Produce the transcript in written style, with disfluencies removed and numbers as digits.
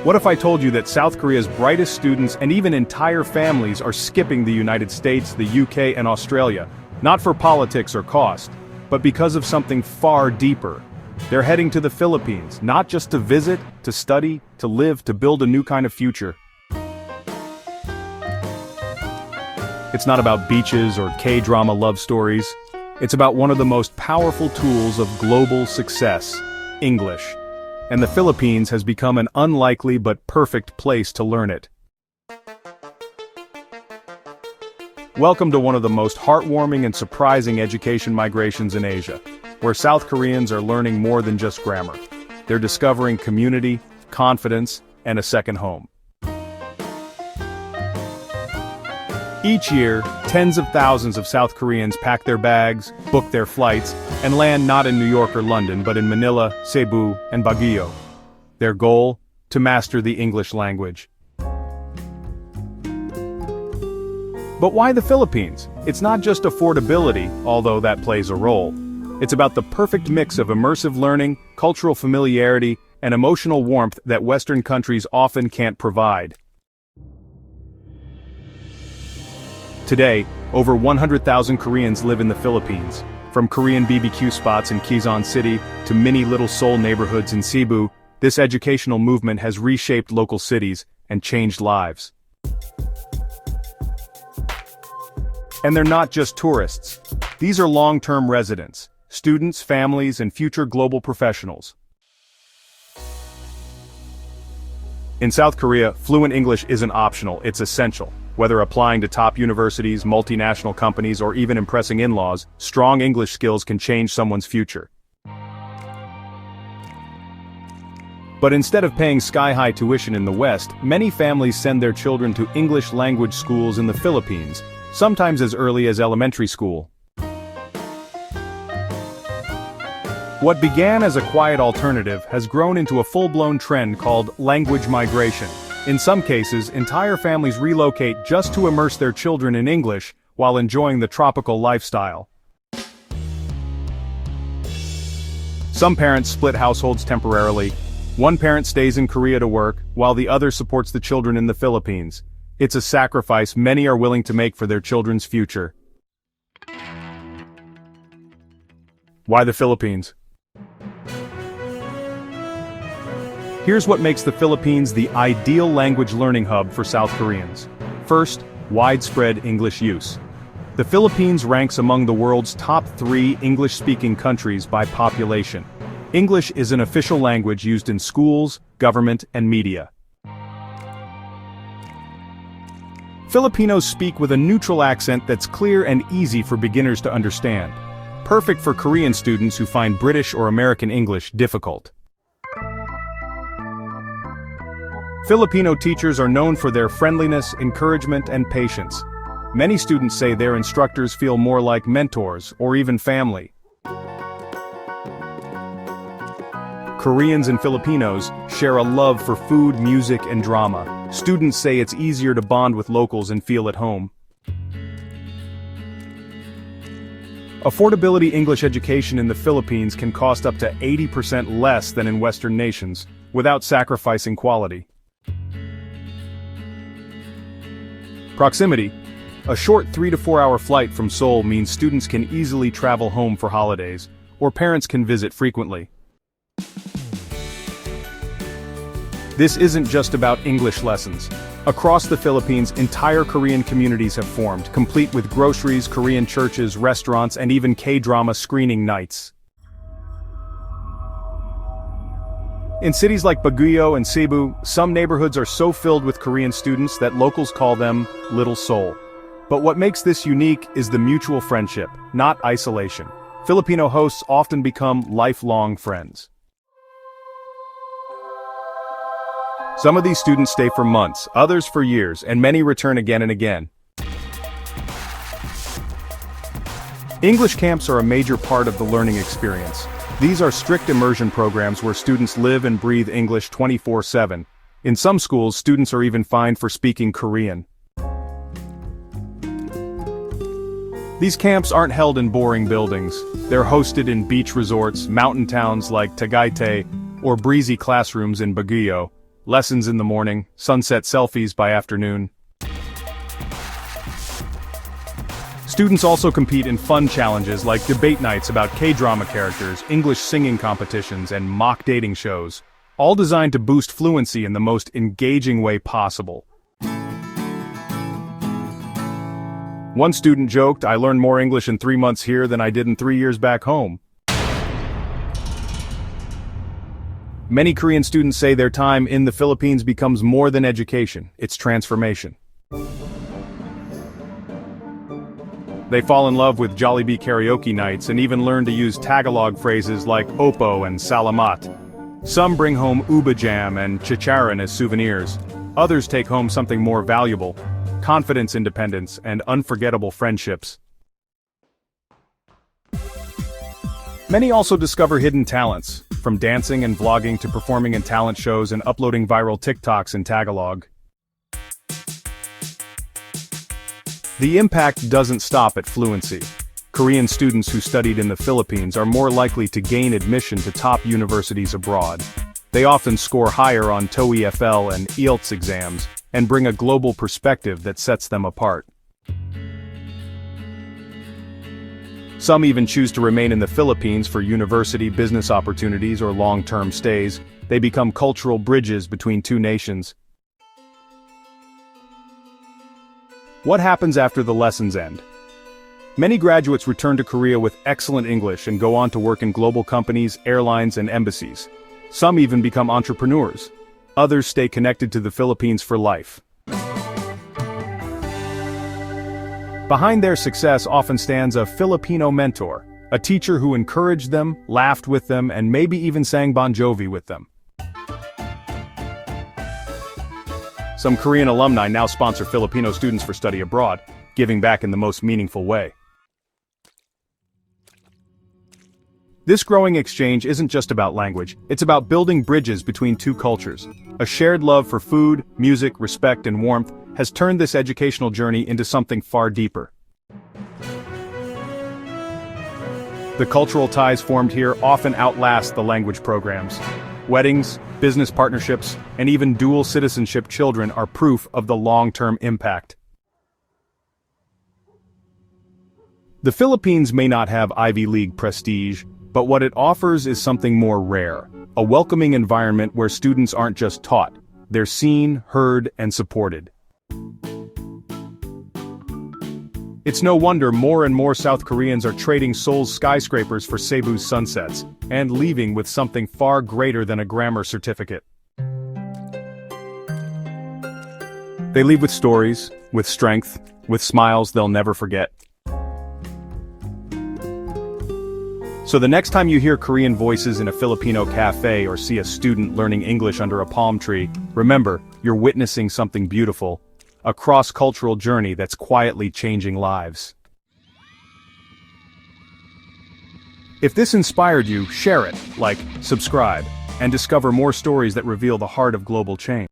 What if I told you that South Korea's brightest students and even entire families are skipping the United States, the UK, and Australia, not for politics or cost, but because of something far deeper? They're heading to the Philippines, not just to visit, to study, to live, to build a new kind of future. It's not about beaches or K-drama love stories. It's about one of the most powerful tools of global success, English. And the Philippines has become an unlikely but perfect place to learn it. Welcome to one of the most heartwarming and surprising education migrations in Asia, where South Koreans are learning more than just grammar. They're discovering community, confidence, and a second home. Each year, tens of thousands of South Koreans pack their bags, book their flights, and land not in New York or London but in Manila, Cebu, and Baguio. Their goal? To master the English language. But why the Philippines? It's not just affordability, although that plays a role. It's about the perfect mix of immersive learning, cultural familiarity, and emotional warmth that Western countries often can't provide. Today, over 100,000 Koreans live in the Philippines. From Korean BBQ spots in Quezon City to mini little Seoul neighborhoods in Cebu, this educational movement has reshaped local cities and changed lives. And they're not just tourists. These are long-term residents, students, families, and future global professionals. In South Korea, fluent English isn't optional, it's essential. Whether applying to top universities, multinational companies, or even impressing in-laws, strong English skills can change someone's future. But instead of paying sky-high tuition in the West, many families send their children to English language schools in the Philippines, sometimes as early as elementary school. What began as a quiet alternative has grown into a full-blown trend called language migration. In some cases, entire families relocate just to immerse their children in English while enjoying the tropical lifestyle. Some parents split households temporarily. One parent stays in Korea to work, while the other supports the children in the Philippines. It's a sacrifice many are willing to make for their children's future. Why the Philippines? Here's what makes the Philippines the ideal language learning hub for South Koreans. First, widespread English use. The Philippines ranks among the world's top 3 English-speaking countries by population. English is an official language used in schools, government, and media. Filipinos speak with a neutral accent that's clear and easy for beginners to understand. Perfect for Korean students who find British or American English difficult. Filipino teachers are known for their friendliness, encouragement, and patience. Many students say their instructors feel more like mentors or even family. Koreans and Filipinos share a love for food, music, and drama. Students say it's easier to bond with locals and feel at home. Affordability English education in the Philippines can cost up to 80% less than in Western nations, without sacrificing quality. Proximity. A short 3 to 4 hour flight from Seoul means students can easily travel home for holidays, or parents can visit frequently. This isn't just about English lessons. Across the Philippines, entire Korean communities have formed, complete with groceries, Korean churches, restaurants, and even K-drama screening nights. In cities like Baguio and Cebu, some neighborhoods are so filled with Korean students that locals call them Little Seoul. But what makes this unique is the mutual friendship, not isolation. Filipino hosts often become lifelong friends. Some of these students stay for months, others for years, and many return again and again. English camps are a major part of the learning experience. These are strict immersion programs where students live and breathe English 24/7. In some schools, students are even fined for speaking Korean. These camps aren't held in boring buildings. They're hosted in beach resorts, mountain towns like Tagaytay, or breezy classrooms in Baguio. lessons in the morning, sunset selfies by afternoon. Students also compete in fun challenges like debate nights about K-drama characters, English singing competitions, and mock dating shows, all designed to boost fluency in the most engaging way possible. One student joked, "I learned more English in 3 months here than I did in 3 years back home." Many Korean students say their time in the Philippines becomes more than education, it's transformation. They fall in love with Jollibee karaoke nights and even learn to use Tagalog phrases like opo and salamat. Some bring home uba jam and chicharon as souvenirs. Others take home something more valuable: confidence, independence, and unforgettable friendships. Many also discover hidden talents, from dancing and vlogging to performing in talent shows and uploading viral TikToks in Tagalog. The impact doesn't stop at fluency. Korean students who studied in the Philippines are more likely to gain admission to top universities abroad. They often score higher on TOEFL and IELTS exams, and bring a global perspective that sets them apart. Some even choose to remain in the Philippines for university, business opportunities, or long-term stays. They become cultural bridges between two nations. What happens after the lessons end? Many graduates return to Korea with excellent English and go on to work in global companies, airlines, and embassies. Some even become entrepreneurs. Others stay connected to the Philippines for life. Behind their success often stands a Filipino mentor, a teacher who encouraged them, laughed with them, and maybe even sang Bon Jovi with them. Some Korean alumni now sponsor Filipino students for study abroad, giving back in the most meaningful way. This growing exchange isn't just about language, it's about building bridges between two cultures. A shared love for food, music, respect, and warmth has turned this educational journey into something far deeper. The cultural ties formed here often outlast the language programs. Weddings, business partnerships, and even dual citizenship children are proof of the long-term impact. The Philippines may not have Ivy League prestige, but what it offers is something more rare: a welcoming environment where students aren't just taught, they're seen, heard, and supported. It's no wonder more and more South Koreans are trading Seoul's skyscrapers for Cebu's sunsets, and leaving with something far greater than a grammar certificate. They leave with stories, with strength, with smiles they'll never forget. So the next time you hear Korean voices in a Filipino cafe or see a student learning English under a palm tree, remember, you're witnessing something beautiful, a cross-cultural journey that's quietly changing lives. If this inspired you, share it, like, subscribe, and discover more stories that reveal the heart of global change.